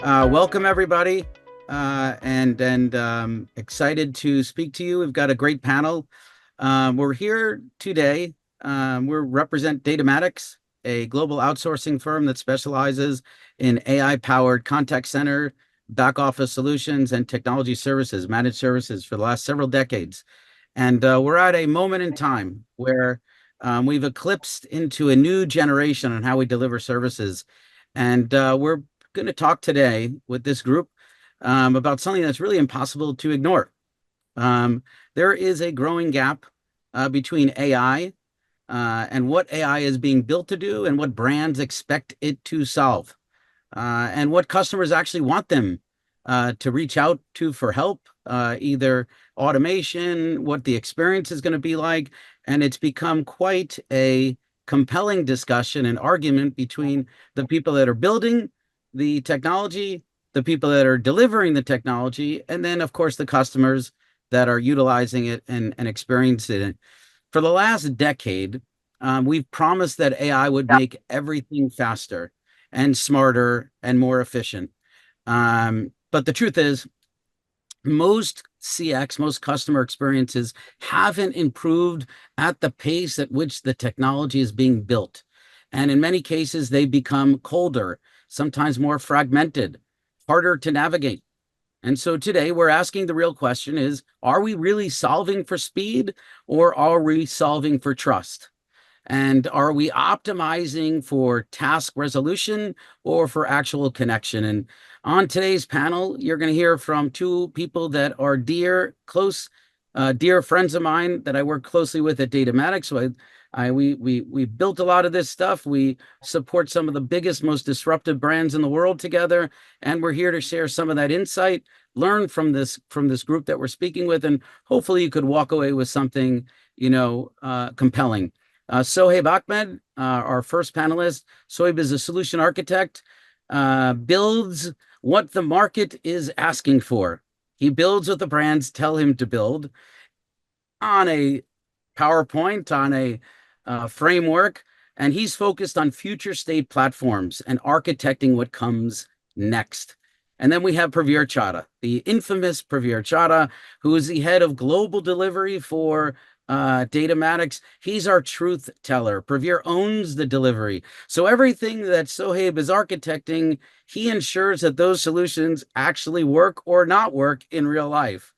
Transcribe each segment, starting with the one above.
Welcome everybody, and excited to speak to you. We've got a great panel. We're here today. We represent Datamatics, a global outsourcing firm that specializes in AI-powered contact center, back office solutions, and technology services, managed services for the last several decades. And we're at a moment in time where we've eclipsed into a new generation on how we deliver services. And we're going to talk today with this group about something that's really impossible to ignore. There is a growing gap between AI and what AI is being built to do and what brands expect it to solve, and what customers actually want them to reach out to for help, either automation, what the experience is going to be like. And it's become quite a compelling discussion and argument between the people that are building the technology, the people that are delivering the technology, and then, of course, the customers that are utilizing it and experiencing it. For the last decade, we've promised that AI would make everything faster and smarter and more efficient. But the truth is, most CX, most customer experiences haven't improved at the pace at which the technology is being built. And in many cases, they become colder, sometimes more fragmented, harder to navigate. And so today we're asking the real question is, are we really solving for speed, or are we solving for trust? And are we optimizing for task resolution or for actual connection? And on today's panel, you're going to hear from two people that are dear friends of mine that I work closely with at Datamatics. So we built a lot of this stuff. We support some of the biggest, most disruptive brands in the world together, and we're here to share some of that insight, learn from this group that we're speaking with, and hopefully you could walk away with something, compelling. Sohaib Ahmed, our first panelist. Sohaib is a solution architect, builds what the market is asking for. He builds what the brands tell him to build on a PowerPoint, on a framework, and he's focused on future state platforms and architecting what comes next. And then we have Pravir Chadha, the infamous Pravir Chadha, who is the head of global delivery for Datamatics. He's our truth teller. Pravir owns the delivery. So everything that Sohaib is architecting, he ensures that those solutions actually work or not work in real life.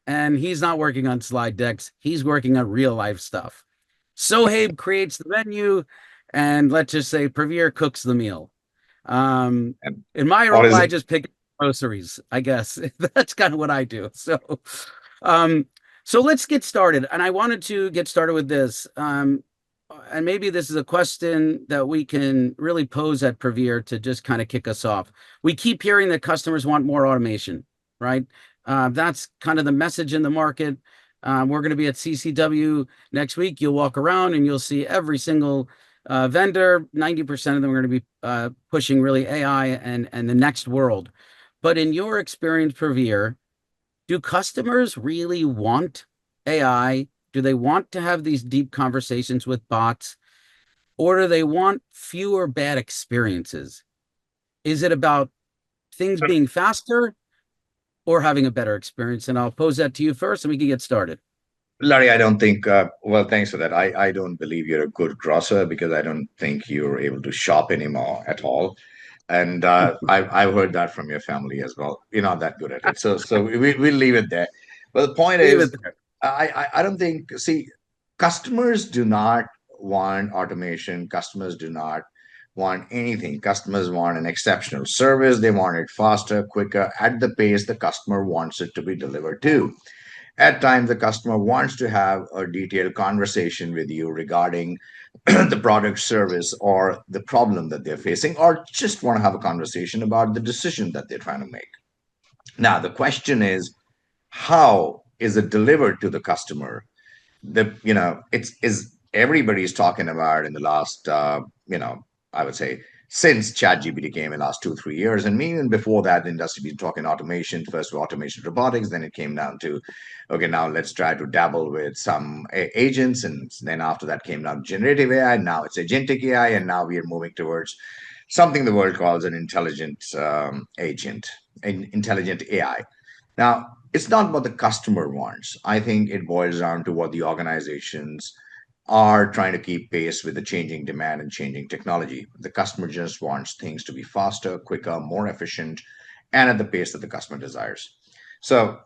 And he's not working on slide decks. He's working on real life stuff. Sohaib creates the menu, and let's just say Pravir cooks the meal. In my role, I just pick groceries, I guess. That's kind of what I do. So let's get started. And I wanted to get started with this. And maybe this is a question that we can really pose at Pravir to just kind of kick us off. We keep hearing that customers want more automation, right? That's kind of the message in the market. We're going to be at CCW next week. You'll walk around and you'll see every single vendor. 90% of them are going to be pushing really AI and the next world. But in your experience, Pravir, do customers really want AI? Do they want to have these deep conversations with bots? Or do they want fewer bad experiences? Is it about things being faster or having a better experience? And I'll pose that to you first and we can get started. Larry, I don't think, well, thanks for that. I don't believe you're a good grocer because I don't think you're able to shop anymore at all. And I've heard that from your family as well. You're not that good at it. So we'll leave it there. But the point Leave it is, there. I don't think, see, customers do not want automation. Customers do not want anything. Customers want an exceptional service. They want it faster, quicker, at the pace the customer wants it to be delivered to. At times, the customer wants to have a detailed conversation with you regarding the product, service, or the problem that they're facing, or just want to have a conversation about the decision that they're trying to make. Now, the question is, how is it delivered to the customer? It's is everybody's talking about in the last, I would say since ChatGPT came in the last 2 3 years, and even before that, the industry been talking automation. First, automation robotics, then it came down to, okay, now let's try to dabble with some agents, and then after that came down generative AI. Now it's agentic AI, and now we are moving towards something the world calls an intelligent agent, an intelligent AI. Now, it's not what the customer wants. I think it boils down to what the organizations are trying to keep pace with the changing demand and changing technology. The customer just wants things to be faster, quicker, more efficient, and at the pace that the customer desires. So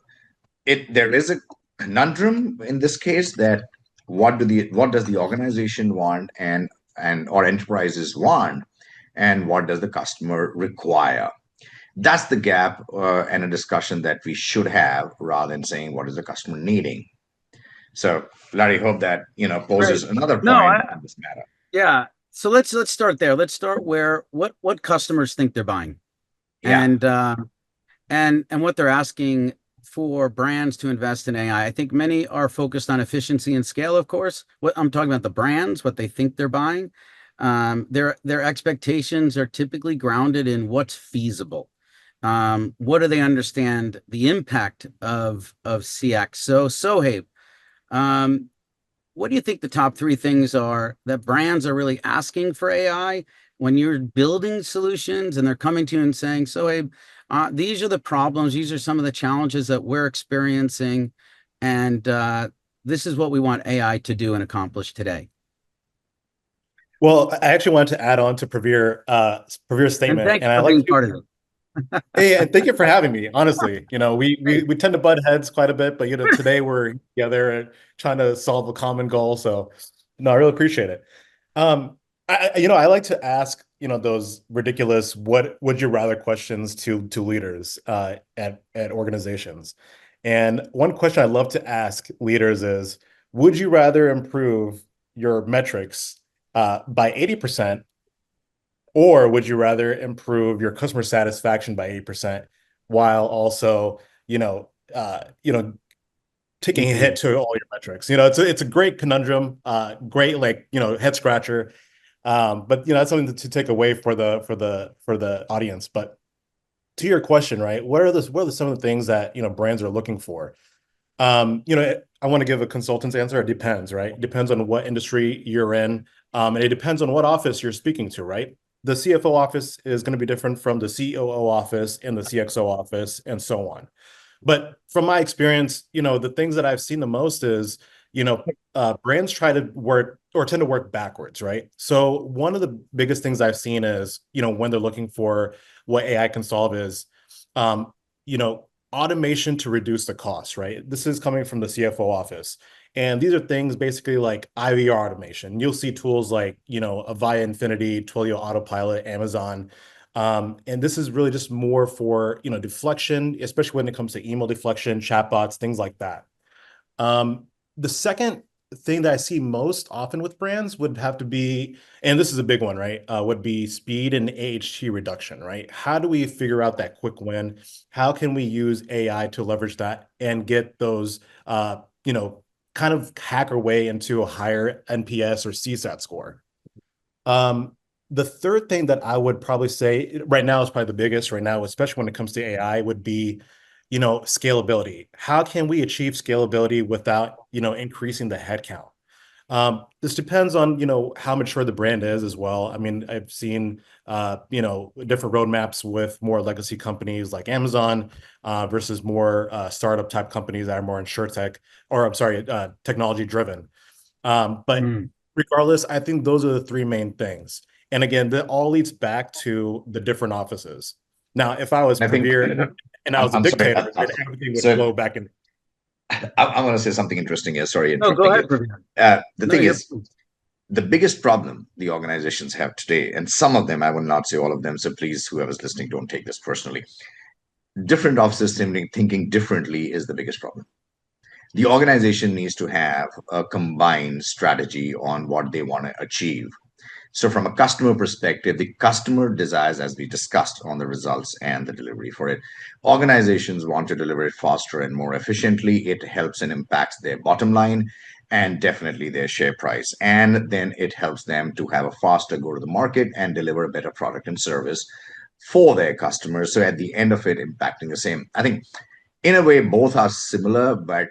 there is a conundrum in this case that what does the organization want and or enterprises want, and what does the customer require? That's the gap and a discussion that we should have rather than saying what is the customer needing. So, Larry, hope that poses Great. another No, point on this matter. yeah. So let's start there. Let's start where what customers think they're buying, Yeah. and and what they're asking for brands to invest in AI. I think many are focused on efficiency and scale, of course. What I'm talking about, the brands, what they think they're buying. Their expectations are typically grounded in what's feasible. What do they understand the impact of CX? So Sohaib, um, what do you think the top three things are that brands are really asking for AI when you're building solutions and they're coming to you and saying, so, hey, these are the problems, these are some of the challenges that we're experiencing, and this is what we want AI to do and accomplish today. Well, I actually wanted to add on to Praveer's And statement, thanks and I for like being to. part of it. Hey, and thank you for having me. Honestly, Great. we tend to butt heads quite a bit, but today we're together trying to solve a common goal. So, no, I really appreciate it. I like to ask those ridiculous "what would you rather" questions to leaders at organizations. And one question I love to ask leaders is, would you rather improve your metrics by 80%, or would you rather improve your customer satisfaction by 80% while also, you know, uh, you know, taking a hit Mm. to all your metrics? It's a great conundrum, great head scratcher. But that's something to take away for the audience. But to your question, right? What are some of the things that brands are looking for? I want to give a consultant's answer. It depends, right? It depends on what industry you're in. And it depends on what office you're speaking to, right? The CFO office is going to be different from the COO office and the CXO office and so on. But from my experience, the things that I've seen the most is, brands try to work or tend to work backwards, right? So one of the biggest things I've seen is, when they're looking for what AI can solve is, um, you know, automation to reduce the cost, right? This is coming from the CFO office. And these are things basically like IVR automation. You'll see tools like, Avaya Infinity, Twilio Autopilot, Amazon. And this is really just more for, deflection, especially when it comes to email deflection, chatbots, things like that. The second thing that I see most often with brands would have to be, and this is a big one, right? Would be speed and AHT reduction, right? How do we figure out that quick win? How can we use AI to leverage that and get those, kind of hack our way into a higher NPS or CSAT score? Um, the third thing that I would probably say right now is probably the biggest right now, especially when it comes to AI, would be, scalability. How can we achieve scalability without, increasing the headcount? This depends on, how mature the brand is as well. I mean, I've seen, different roadmaps with more legacy companies like Amazon versus more startup type companies that are more insurtech, or I'm sorry, technology driven. But Mm. regardless, I think those are the three main things. And again, that all leads back to the different offices. Now, if I was I think Praveer and I was a I'm sorry. dictator, then everything would So flow back in. I want to say something interesting here. Sorry, No, go interrupting you. ahead, Praveen. The No, thing you're is, the biggest problem the organizations have today, and some of them, I will not say all of them, so please, whoever's listening, don't take this personally. Different offices thinking differently is the biggest problem. The organization needs to have a combined strategy on what they want to achieve. So, from a customer perspective, the customer desires, as we discussed, on the results and the delivery for it. Organizations want to deliver it faster and more efficiently. It helps and impacts their bottom line and definitely their share price. And then it helps them to have a faster go to the market and deliver a better product and service for their customers. So, at the end of it, impacting the same. I think, in a way, both are similar, but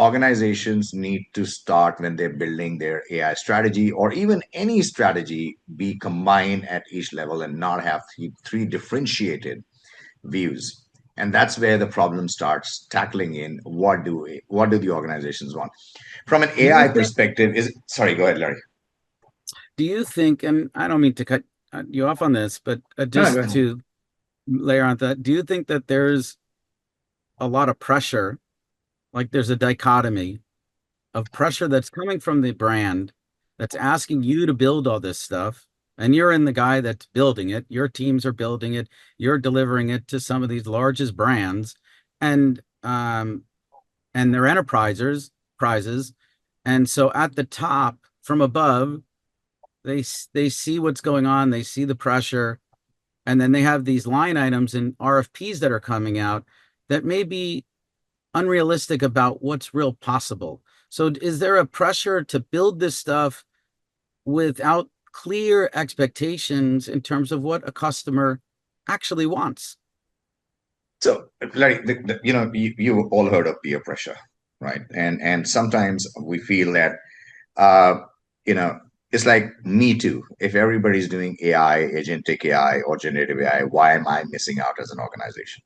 organizations need to start when they're building their AI strategy or even any strategy be combined at each level and not have three differentiated views. And that's where the problem starts tackling in what do the organizations want from an Do you AI think, perspective. Is sorry, go ahead, Larry. and I don't mean to cut you off on this, but No, no, go just ahead. to layer on that, do you think that there's a lot of pressure, like there's a dichotomy of pressure that's coming from the brand that's asking you to build all this stuff, and you're in the guy that's building it, your teams are building it, you're delivering it to some of these largest brands, and they're enterprises prizes, and so at the top from above they see what's going on, they see the pressure, and then they have these line items and RFPs that are coming out that may be unrealistic about what's real possible. So is there a pressure to build this stuff without clear expectations in terms of what a customer actually wants? So, Larry, you all heard of peer pressure, right? And sometimes we feel that uh, you know it's like me too. If everybody's doing AI, agentic AI, or generative AI, why am I missing out as an organization?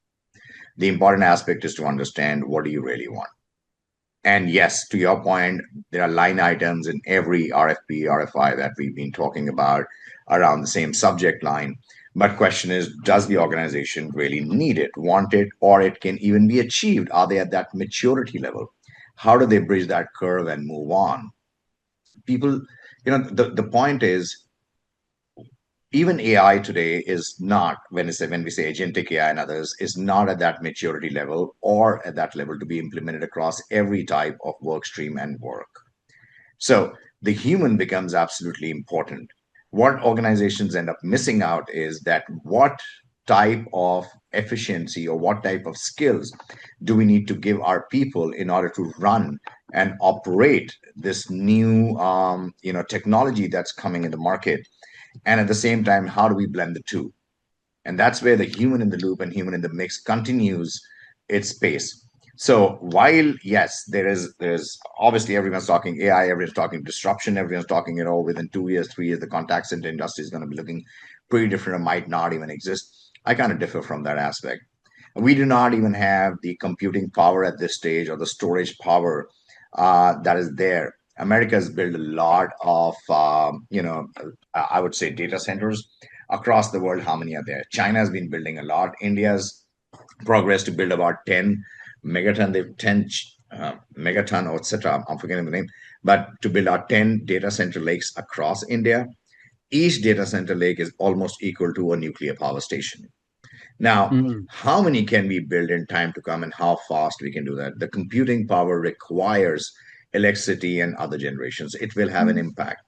The important aspect is to understand what do you really want. And yes, to your point, there are line items in every RFP, RFI that we've been talking about around the same subject line. But question is, does the organization really need it, want it, or it can even be achieved? Are they at that maturity level? How do they bridge that curve and move on? People, the point is even AI today is not, when we say agentic AI and others, is not at that maturity level or at that level to be implemented across every type of work stream and work. So the human becomes absolutely important. What organizations end up missing out is that what type of efficiency or what type of skills do we need to give our people in order to run and operate this new technology that's coming in the market, and at the same time how do we blend the two? And that's where the human in the loop and human in the mix continues its pace. So while yes, there's obviously everyone's talking AI, everyone's talking disruption, everyone's talking, within 2 years, 3 years, the contact center industry is going to be looking pretty different or might not even exist. I kind of differ from that aspect. We do not even have the computing power at this stage or the storage power that is there. America has built a lot of, I would say, data centers across the world. How many are there? China has been building a lot. India's progress to build about 10 megaton. They've 10 megaton or etc. I'm forgetting the name, but to build out 10 data center lakes across India. Each data center lake is almost equal to a nuclear power station. Now, Mm, how many can we build in time to come and how fast we can do that? The computing power requires electricity and other generations. It will have an impact.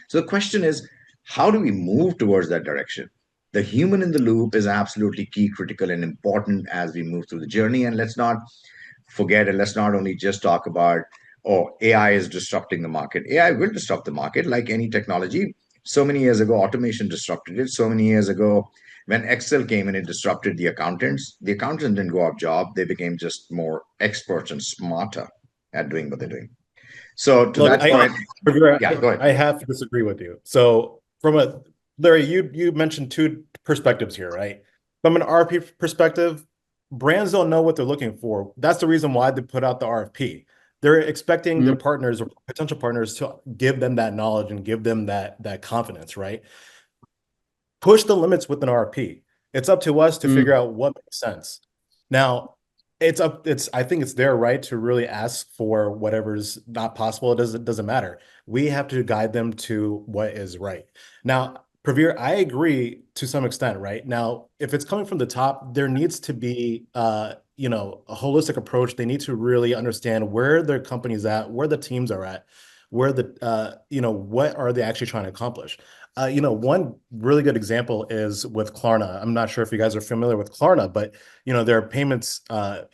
So the question is, how do we move towards that direction? The human in the loop is absolutely key, critical, and important as we move through the journey. And let's not forget, and let's not only just talk about, oh, AI is disrupting the market. AI will disrupt the market like any technology. So many years ago, automation disrupted it. So many years ago, when Excel came in, it disrupted the accountants. The accountants didn't go off job, they became just more experts and smarter at doing what they're doing. So to Look, that point, yeah, I, go ahead. I have to disagree with you. So from a Larry, you mentioned two perspectives here, right? From an RFP perspective, brands don't know what they're looking for. That's the reason why they put out the RFP. They're expecting their mm, partners or potential partners to give them that knowledge and give them that confidence, right? Push the limits with an RFP. It's up to us to figure mm. out what makes sense. Now, I think it's their right to really ask for whatever's not possible. It doesn't matter. We have to guide them to what is right. Now, Pravir, I agree to some extent, right? Now, if it's coming from the top, there needs to be a holistic approach. They need to really understand where their company's at, where the teams are at, where what are they actually trying to accomplish. One really good example is with Klarna. I'm not sure if you guys are familiar with Klarna, but they're a payments, a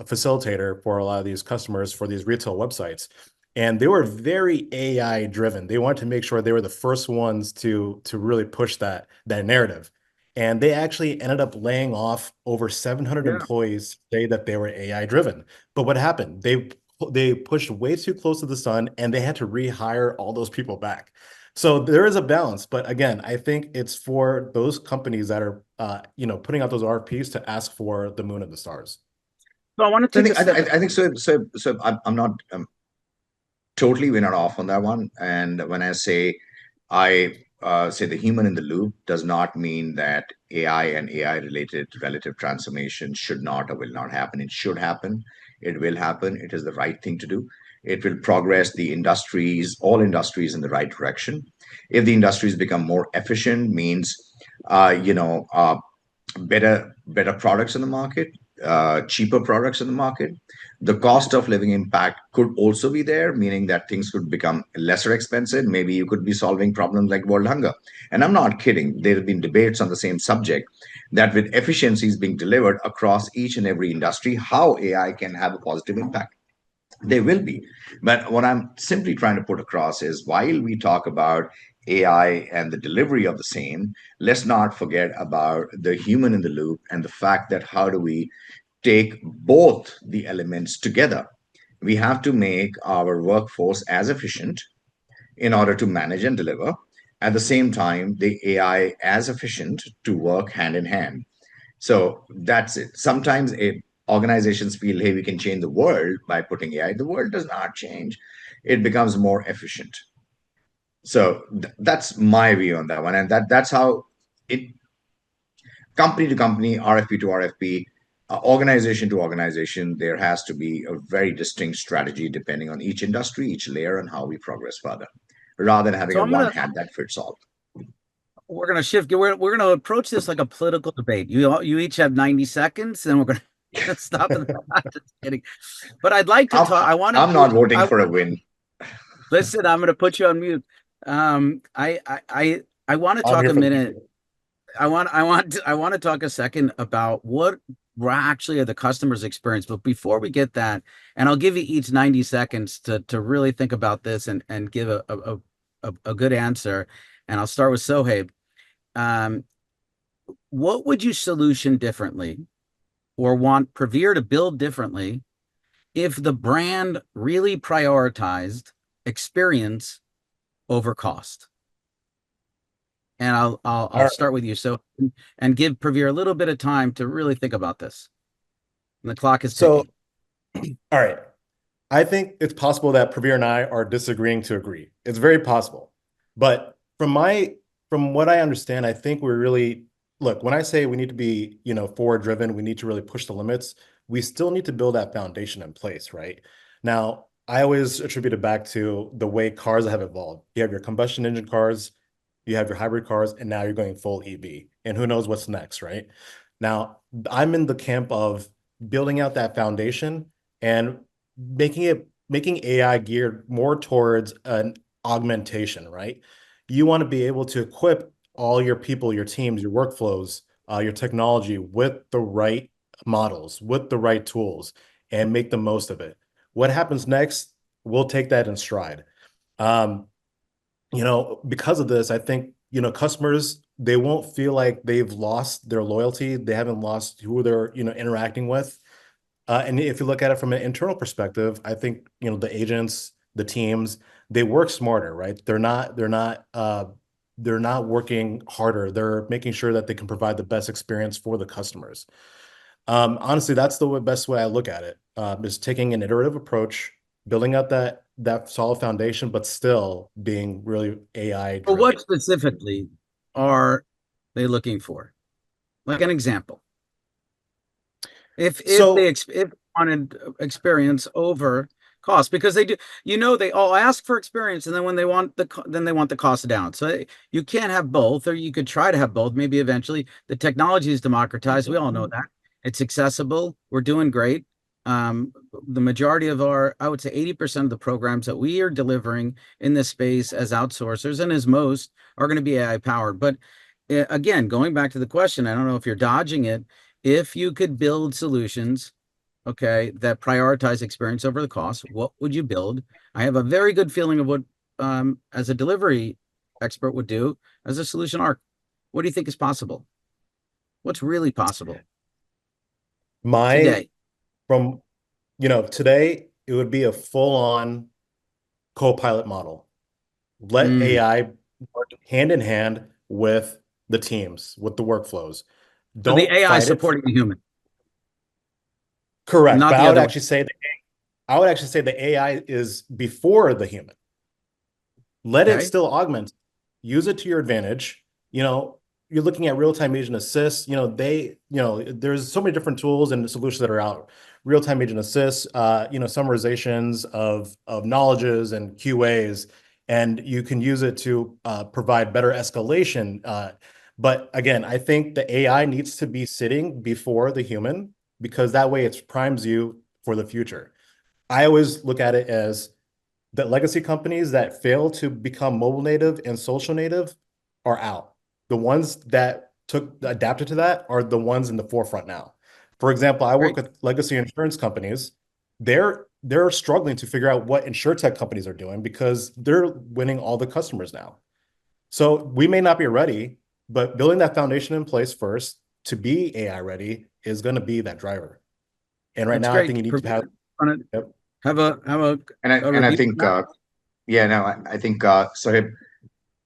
facilitator for a lot of these customers for these retail websites. And they were very AI driven. They wanted to make sure they were the first ones to really push that narrative. And they actually ended up laying off over 700 Yeah. employees say that they were AI driven. But what happened? They they pushed way too close to the sun, and they had to rehire all those people back. So there is a balance, but again, I think it's for those companies that are putting out those RFPs to ask for the moon and the stars. So I want to So take a step. I think so. I'm not totally we're not off on that one. And when I say the human in the loop does not mean that AI and AI related relative transformation should not or will not happen. It should happen. It will happen. It is the right thing to do. It will progress the industries, all industries in the right direction. If the industries become more efficient, means uh, you know uh, better products in the market, cheaper products in the market. The cost of living impact could also be there, meaning that things could become lesser expensive. Maybe you could be solving problems like world hunger. And I'm not kidding. There have been debates on the same subject that with efficiencies being delivered across each and every industry, how AI can have a positive impact. They will be. But what I'm simply trying to put across is while we talk about AI and the delivery of the same, let's not forget about the human in the loop and the fact that how do we take both the elements together? We have to make our workforce as efficient in order to manage and deliver. At the same time, the AI as efficient to work hand in hand. So that's it. Sometimes organizations feel, hey, we can change the world by putting AI. The world does not change. It becomes more efficient. So that's my view on that one. And that's how it company to company, RFP to RFP, organization to organization, there has to be a very distinct strategy depending on each industry, each layer, and how we progress further, rather than having So a I'm one gonna hat that fits all. we're gonna shift. We're gonna approach this like a political debate. You each have 90 seconds, and we're gonna stop and just kidding. But I'd like to I'm, talk. I want to I'm do. not voting I for a win. listen. I'm gonna put you on mute. I want to I'm talk here a for the minute. people. I want to talk a second about what actually are the customer's experience. But before we get that, and I'll give you each 90 seconds to really think about this and give a good answer. And I'll start with Sohaib. Um, what would you solution differently or want Prevere to build differently if the brand really prioritized experience over cost? And All I'll right. start with you. So, and give Prevere a little bit of time to really think about this. And the clock is So, ticking. all right. I think it's possible that Pravir and I are disagreeing to agree. It's very possible. But from what I understand, I think we're really look, when I say we need to be, forward driven, we need to really push the limits, we still need to build that foundation in place, right? Now, I always attribute it back to the way cars have evolved. You have your combustion engine cars, you have your hybrid cars, and now you're going full EV. And who knows what's next, right? Now, I'm in the camp of building out that foundation and making AI geared more towards an augmentation, right? You want to be able to equip all your people, your teams, your workflows, your technology with the right models, with the right tools, and make the most of it. What happens next? We'll take that in stride. Um, because of this, I think, customers, they won't feel like they've lost their loyalty. They haven't lost who they're, interacting with. And if you look at it from an internal perspective, I think, the agents, the teams, they work smarter, right? They're not working harder. They're making sure that they can provide the best experience for the customers. Honestly, that's the best way I look at it. Is taking an iterative approach, building up that solid foundation, but still being really AI But what driven. specifically are they looking for? Like an example. So If they wanted experience over cost, because they do, they all ask for experience, and then when they want then they want the cost down. So you can't have both, or you could try to have both. Maybe eventually the technology is democratized. We all know that it's accessible. We're doing great. The majority of I would say 80% of the programs that we are delivering in this space as outsourcers and as most are going to be AI powered. But again, going back to the question, I don't know if you're dodging it. If you could build solutions, okay, that prioritize experience over the cost, what would you build? I have a very good feeling of what, as a delivery expert, would do as a solution arc. What do you think is possible? What's really possible my today? from today, it would be a full-on co-pilot model. Let Mm. AI work hand in hand with the teams, with the workflows. So the Don't AI fight it. supporting the human, Correct. not But the other way. I would actually say the AI is before the human. Let it Okay. still augment. Use it to your advantage. You're looking at real-time agent assist. There's so many different tools and solutions that are out. Real-time agent assist, summarizations of knowledges and QAs, and you can use it to provide better escalation. But again, I think the AI needs to be sitting before the human because that way it primes you for the future. I always look at it as the legacy companies that fail to become mobile native and social native are out. The ones that adapted to that are the ones in the forefront now. For example, I work Great. with legacy insurance companies. They're struggling to figure out what insurtech companies are doing because they're winning all the customers now. So we may not be ready, but building that foundation in place first to be AI ready is going to be that driver. And right That's now, I think great. you need to have. Want to Yep. have a And I review on think that? yeah, no, I think Sahib,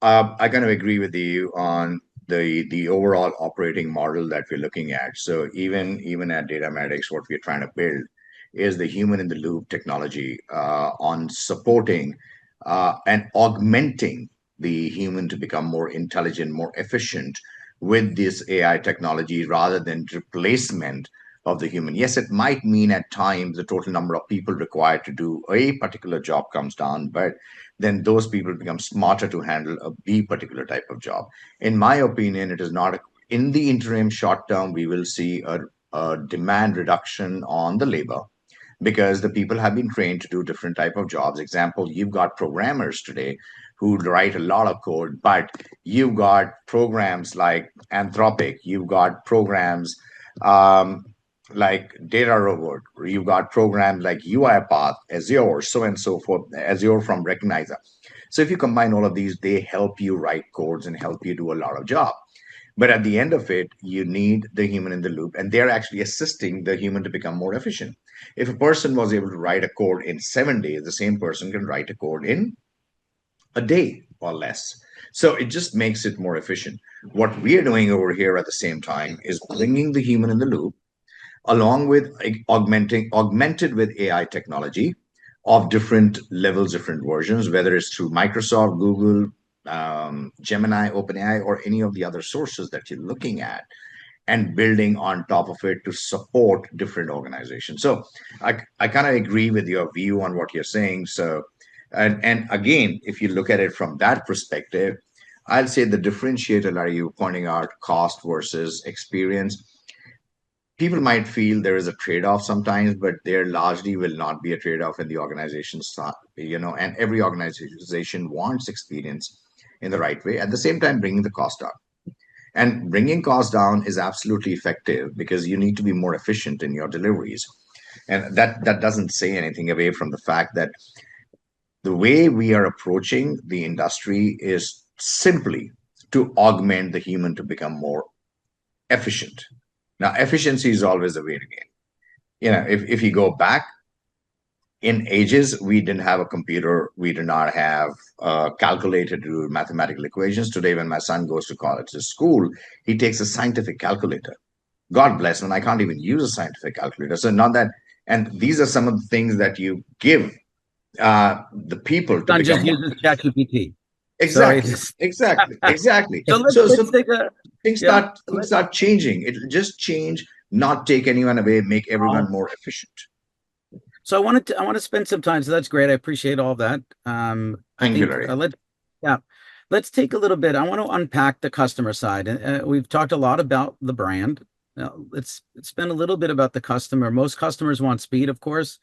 I kind of agree with you on the overall operating model that we're looking at. So even at Datamatics, what we're trying to build is the human in the loop technology on supporting and augmenting the human to become more intelligent, more efficient with this AI technology rather than replacement of the human. Yes, it might mean at times the total number of people required to do a particular job comes down, but then those people become smarter to handle a B particular type of job. In my opinion, it is not in the interim short term, we will see a demand reduction on the labor because the people have been trained to do different type of jobs. Example, you've got programmers today who write a lot of code, but you've got programs like Anthropic, you've got programs um, like Data Robot, you've got programs like UiPath, Azure, so and so forth, Azure from Recognizer. So if you combine all of these, they help you write codes and help you do a lot of job. But at the end of it, you need the human in the loop, and they're actually assisting the human to become more efficient. If a person was able to write a code in 7 days, the same person can write a code in a day or less. So it just makes it more efficient. What we are doing over here at the same time is bringing the human in the loop along with augmented with AI technology of different levels, different versions, whether it's through Microsoft, Google, Gemini, OpenAI, or any of the other sources that you're looking at, and building on top of it to support different organizations. So I kind of agree with your view on what you're saying. So, and again, if you look at it from that perspective, I'll say the differentiator are you pointing out cost versus experience. People might feel there is a trade-off sometimes, but there largely will not be a trade-off in the organization's and every organization wants experience in the right way. At the same time, bringing the cost down. And bringing costs down is absolutely effective because you need to be more efficient in your deliveries. And that doesn't say anything away from the fact that the way we are approaching the industry is simply to augment the human to become more efficient. Now, efficiency is always the way to get. If you go back in ages, we didn't have a computer. We did not have a calculator to do mathematical equations. Today, when my son goes to college to school, he takes a scientific calculator. God bless him. I can't even use a scientific calculator. So not that, and these are some of the things that you give the people to Son just become more uses efficient. ChatGPT. So Exactly, it's exactly, exactly. so let's So take a things yeah. start changing. It'll just change, not take anyone away, make everyone more efficient. So I want to spend some time. So that's great. I appreciate all that. I Thank you, think Larry. yeah, let's take a little bit. I want to unpack the customer side. We've talked a lot about the brand. Now, let's spend a little bit about the customer. Most customers want speed, of course,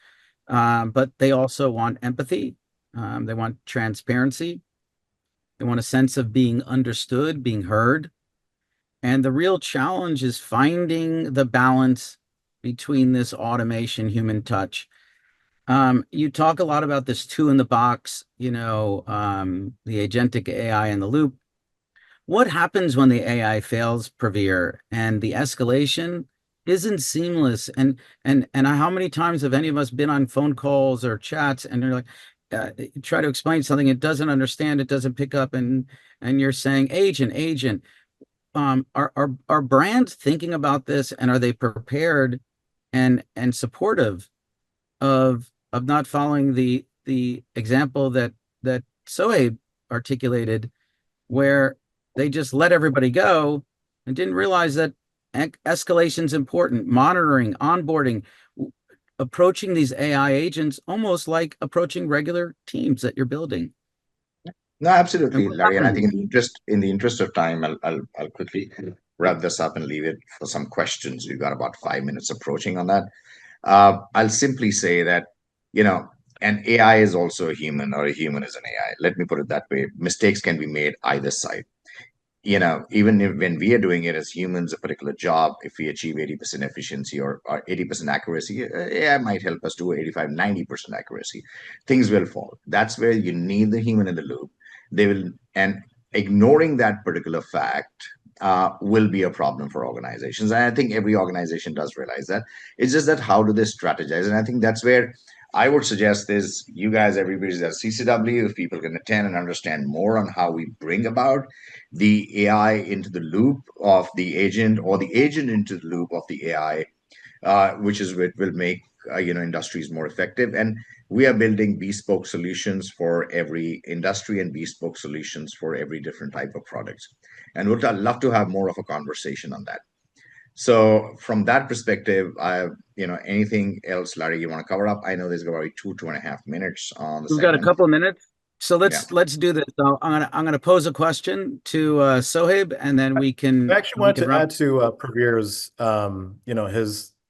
but they also want empathy. They want transparency. They want a sense of being understood, being heard. And the real challenge is finding the balance between this automation, human touch. You talk a lot about this two in the box, the agentic AI in the loop. What happens when the AI fails, Praveer, and the escalation isn't seamless. And how many times have any of us been on phone calls or chats and they're like, you try to explain something, it doesn't understand, it doesn't pick up, and you're saying, agent. Are brands thinking about this, and are they prepared and supportive of not following the example that Sohaib articulated, where they just let everybody go and didn't realize that escalation is important, monitoring, onboarding, approaching these AI agents almost like approaching regular teams that you're building. No, And absolutely, what Larry. And I think happens? in the interest of time, I'll quickly wrap this up and leave it for some questions. We've got about 5 minutes approaching on that. I'll simply say that, you know, an AI is also a human, or a human is an AI. Let me put it that way. Mistakes can be made either side. Even if, when we are doing it as humans, a particular job, if we achieve 80% efficiency or 80% accuracy, AI might help us do 85, 90% accuracy. Things will fall. That's where you need the human in the loop. They will, and ignoring that particular fact will be a problem for organizations. And I think every organization does realize that. It's just that how do they strategize? And I think that's where I would suggest is you guys, everybody's at CCW, if people can attend and understand more on how we bring about the AI into the loop of the agent, or the agent into the loop of the AI, which is what will make industries more effective. And we are building bespoke solutions for every industry and bespoke solutions for every different type of products. And would love to have more of a conversation on that. So from that perspective, anything else, Larry, you want to cover up? I know there's about 2.5 minutes on the We've got a segment. couple of minutes, so Yeah. let's do this. So I'm gonna pose a question to Sohaib, and then we I can actually wanted to wrap. add to Praveer's,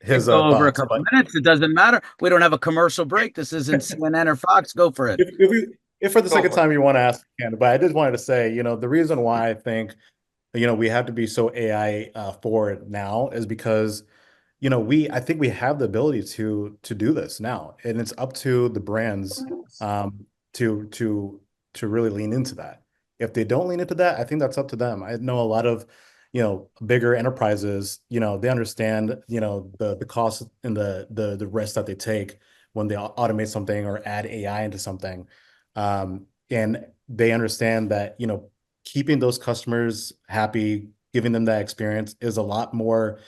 his Go over a thoughts, couple but of minutes. It doesn't matter. We don't have a commercial break. This isn't CNN or Fox. Go for it. if for the Go sake of for it. time you want to ask, you can. But I did wanted to say, the reason why I think, we have to be so AI forward now is because, I think we have the ability to do this now, and it's up to the brands to really lean into that. If they don't lean into that, I think that's up to them. I know a lot of, bigger enterprises, they understand, the cost and the risk that they take when they automate something or add AI into something. And they understand that, keeping those customers happy, giving them that experience is a lot more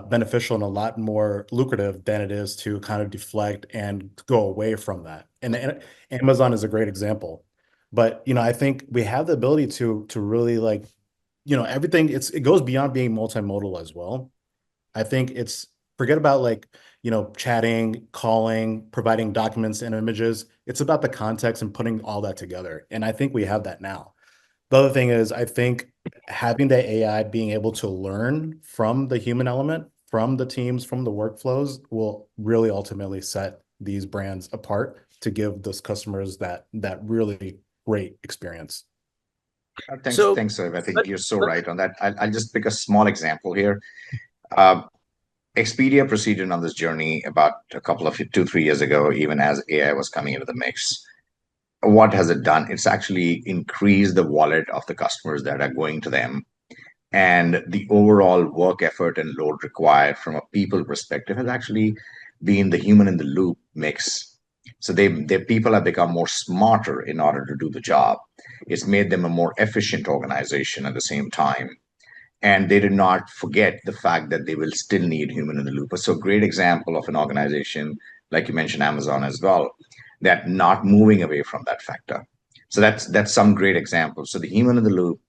beneficial and a lot more lucrative than it is to kind of deflect and go away from that. And Amazon is a great example. But I think we have the ability to really, like, everything. It goes beyond being multimodal as well. I think it's, forget about, like, chatting, calling, providing documents and images. It's about the context and putting all that together. And I think we have that now. The other thing is, I think having the AI being able to learn from the human element, from the teams, from the workflows, will really ultimately set these brands apart to give those customers that really great experience. Thanks, So thanks, sir. I think let, you're so let's right on that. I'll just pick a small example here. Uh, Expedia proceeded on this journey about a couple of 2, 3 years ago, even as AI was coming into the mix. What has it done? It's actually increased the wallet of the customers that are going to them. And the overall work effort and load required from a people perspective has actually been the human in the loop mix. So their people have become more smarter in order to do the job. It's made them a more efficient organization at the same time, and they did not forget the fact that they will still need human in the loop. So great example of an organization, like you mentioned, Amazon as well, that not moving away from that factor. So that's some great examples. So the human in the loop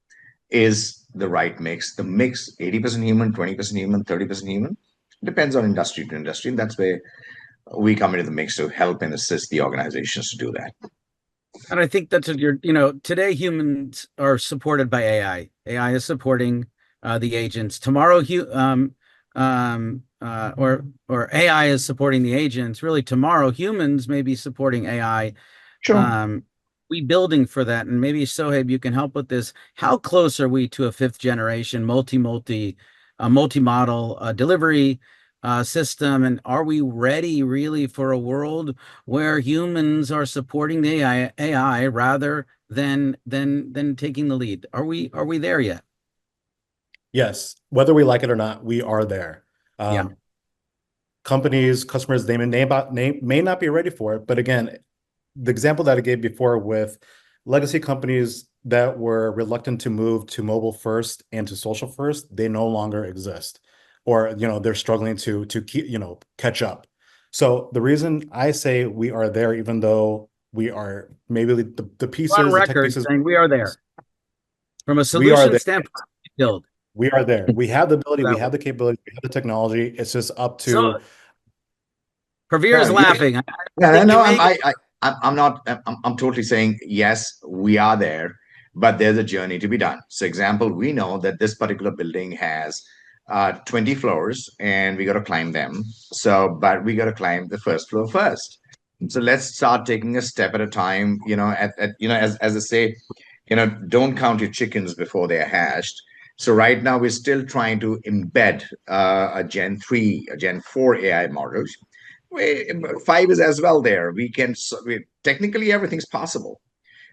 is the right mix. The mix, 80% human, 20% human, 30% human, depends on industry to industry. And that's where we come into the mix to help and assist the organizations to do that. And I think that's what today humans are supported by AI. AI is supporting the agents. Tomorrow, or AI is supporting the agents. Really, tomorrow humans may be supporting AI. Sure. We building for that, and maybe Sohaib, you can help with this. How close are we to a fifth generation multi-model delivery system, and are we ready really for a world where humans are supporting the AI rather than taking the lead? Are we there yet? Yes, whether we like it or not, we are there. Yeah. Companies, customers, they may not be ready for it. But again, the example that I gave before with legacy companies that were reluctant to move to mobile first and to social first, they no longer exist, or they're struggling to keep catch up. So the reason I say we are there, even though we are maybe the On pieces, the tech record pieces, saying we are there from a we are solution there. standpoint. Build. We are there. We have the ability, we That have way. the capability, we have the technology. It's just up So to Pravir is Yeah, yeah, laughing. I yeah. think No, you make it. I'm not. I'm totally saying yes, we are there, but there's a journey to be done. So, example, we know that this particular building has 20 floors, and we got to climb them. So, but we got to climb the first floor first. So let's start taking a step at a time. As I say, don't count your chickens before they're hatched. So right now we're still trying to embed a Gen 3, a Gen 4 AI models. we, 5 is as well there. Technically everything's possible,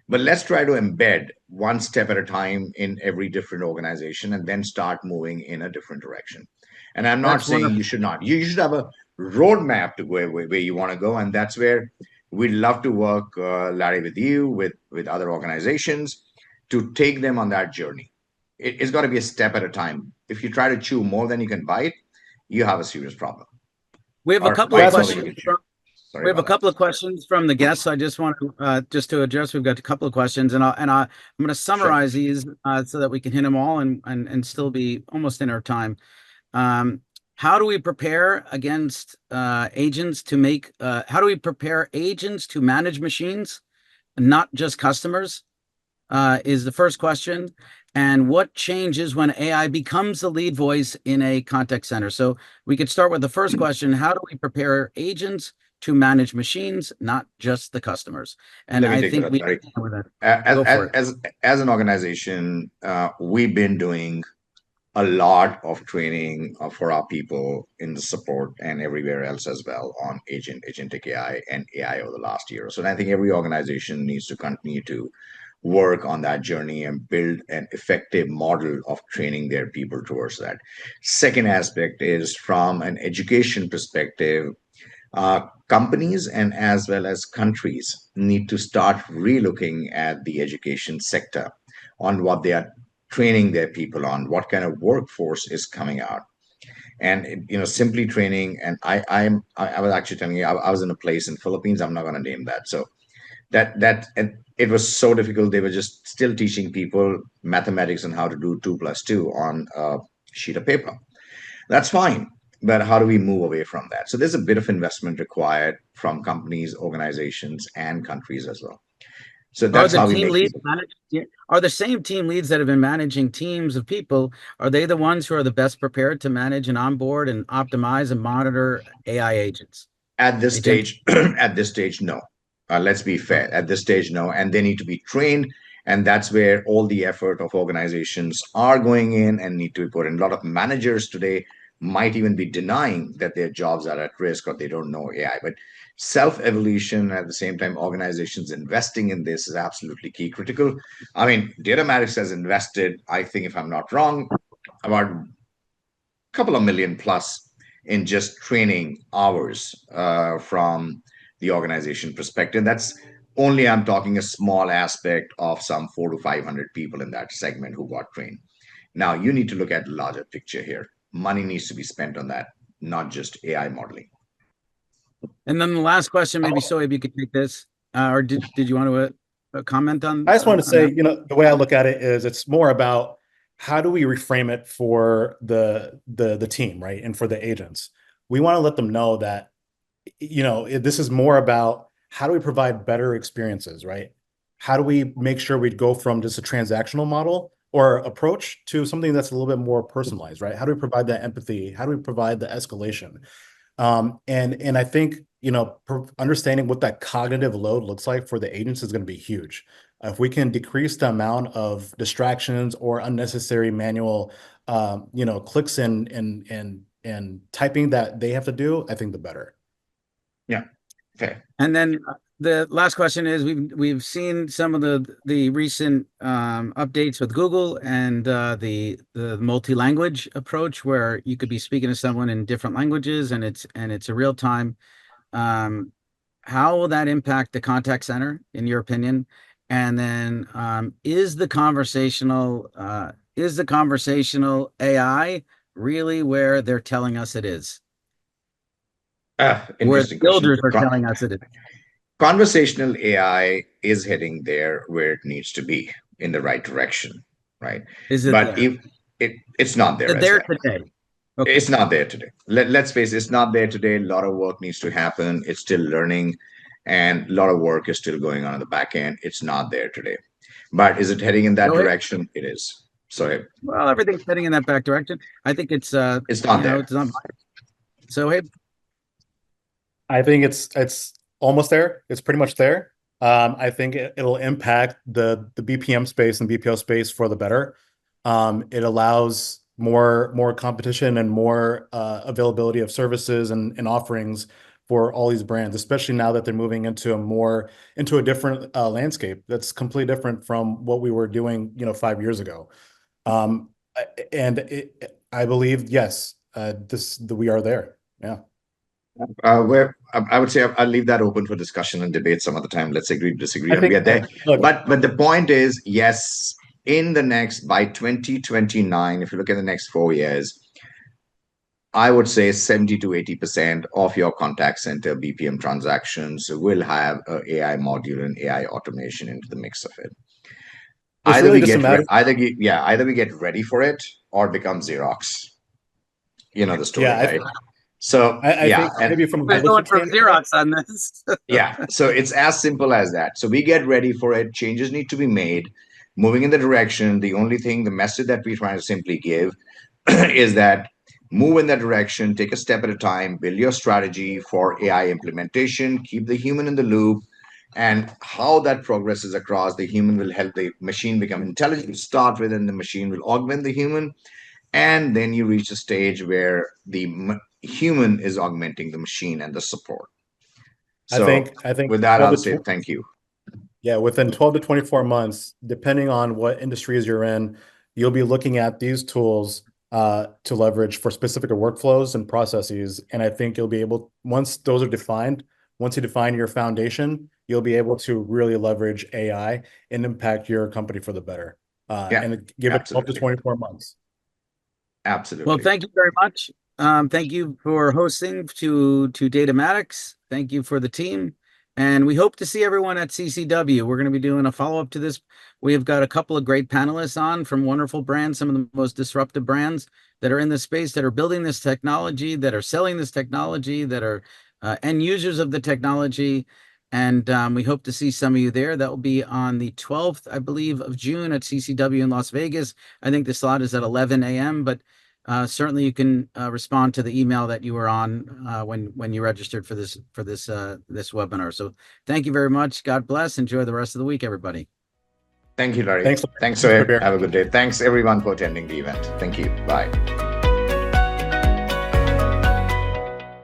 but let's try to embed one step at a time in every different organization and then start moving in a different direction. And I'm not That's saying you wonderful. should not. You should have a roadmap to where you want to go. And that's where we'd love to work, Larry, with you, with other organizations to take them on that journey. It's got to be a step at a time. If you try to chew more than you can bite, you have a serious problem. We have a Or couple of bite more than that's you questions can chew. from Sorry We have a about that. couple of questions from the guests. I just want to just to address. We've got a couple of questions, and I'm going to Sure. summarize these so that we can hit them all and still be almost in our time. Um, how do we prepare against agents to make? How do we prepare agents to manage machines, not just customers? Is the first question. And what changes when AI becomes the lead voice in a contact center? So we could start with the first question. How do we prepare agents to manage machines, not just the customers? And Let me I take that think up, we Larry. with that. As Go for as it. as as an organization, we've been doing a lot of training for our people in the support and everywhere else as well on agentic AI and AI over the last year. So I think every organization needs to continue to work on that journey and build an effective model of training their people towards that. Second aspect is from an education perspective, companies and as well as countries need to start relooking at the education sector on what they are training their people on, what kind of workforce is coming out. And simply training. And I was actually telling you, I was in a place in Philippines. I'm not going to name that. So that and it was so difficult. They were just still teaching people mathematics and how to do 2 plus 2 on a sheet of paper. That's fine. But how do we move away from that? So there's a bit of investment required from companies, organizations, and countries as well. So Are that's the how we team make leads people. are the same team leads that have been managing teams of people? Are they the ones who are the best prepared to manage and onboard and optimize and monitor AI agents? At this Agent. stage, at this stage, no. Let's be fair. At this stage, no. And they need to be trained. And that's where all the effort of organizations are going in and need to be put in. A lot of managers today might even be denying that their jobs are at risk or they don't know AI. But self evolution at the same time, organizations investing in this is absolutely key critical. I mean, Datamatics has invested, I think, if I'm not wrong, about couple of million plus in just training hours from the organization perspective. That's only, I'm talking a small aspect of some 400 to 500 people in that segment who got trained. Now you need to look at the larger picture here. Money needs to be spent on that, not just AI modeling. And then the last question, maybe Soeb, you could take this, or did you want to comment I just want to on say, that? the way I look at it is it's more about how do we reframe it for the team, right? And for the agents. We want to let them know that, this is more about how do we provide better experiences, right? How do we make sure we go from just a transactional model or approach to something that's a little bit more personalized, right? How do we provide that empathy? How do we provide the escalation? And I think, understanding what that cognitive load looks like for the agents is going to be huge. If we can decrease the amount of distractions or unnecessary manual, clicks and typing that they have to do, I think the better. Yeah, fair. And then the last question is we've seen some of the recent updates with Google and the multi-language approach where you could be speaking to someone in different languages and it's a real time. Um, how will that impact the contact center, in your opinion? And then is the conversational AI really where they're telling us it is? Where the Interesting question. builders are telling us it is. Conversational AI is heading there where it needs to be in the right direction, right? Is it But there? if it's not Is there it as there yet. today? Okay. It's not there today. Let's face it, it's not there today. A lot of work needs to happen. It's still learning, and a lot of work is still going on in the back end. It's not there today. But is it heading in that Go ahead. direction? It is. So Well, everything's heading in that back direction. I think it's it's not there. it's not. So hey, I think it's almost there. It's pretty much there. I think it'll impact the BPM space and BPO space for the better. It allows more competition and more availability of services and offerings for all these brands, especially now that they're moving into a different landscape that's completely different from what we were doing, 5 years ago. Um, I believe, yes, we are there. Yeah. Where I would say I'll leave that open for discussion and debate some other time. Let's agree to disagree, I and we are think, there. look, But the point is, yes, in the next by 2029, if you look at the next 4 years, I would say 70 to 80% of your contact center BPM transactions will have a AI module and AI automation into the mix of it. it's Either really we just a get matter. either we get ready for it or become Xerox. You know the story, Yeah, right? So I yeah, think and maybe from a we're going publishing from standpoint. Xerox on this. yeah, so it's as simple as that. So we get ready for it. Changes need to be made, moving in the direction. The only thing, the message that we're trying to simply give is that move in that direction, take a step at a time, build your strategy for AI implementation, keep the human in the loop, and how that progresses across the human will help the machine become intelligent. Start with, and the machine will augment the human, and then you reach a stage where the human is augmenting the machine and the support. I So think I think with that, 12 I'll to say 20, thank you. yeah, within 12 to 24 months, depending on what industries you're in, you'll be looking at these tools to leverage for specific workflows and processes. And I think you'll be able, once those are defined, once you define your foundation, you'll be able to really leverage AI and impact your company for the better. Yeah, And give it 12 to absolutely. 24 months. Well, Absolutely. thank you very much. Thank you for hosting to Datamatics. Thank you for the team. And we hope to see everyone at CCW. We're going to be doing a follow-up to this. We have got a couple of great panelists on from wonderful brands, some of the most disruptive brands that are in this space, that are building this technology, that are selling this technology, that are end users of the technology. And we hope to see some of you there. That will be on the 12th, I believe, of June at CCW in Las Vegas. I think the slot is at 11 a.m., but certainly you can respond to the email that you were on when you registered for this this webinar. So thank you very much. God bless. Enjoy the rest of the week, everybody. Thank you, Larry. Thanks. Thanks, Thanks, sir. Prabir. Have a good day. Thanks, everyone, for attending the event. Thank you. Bye.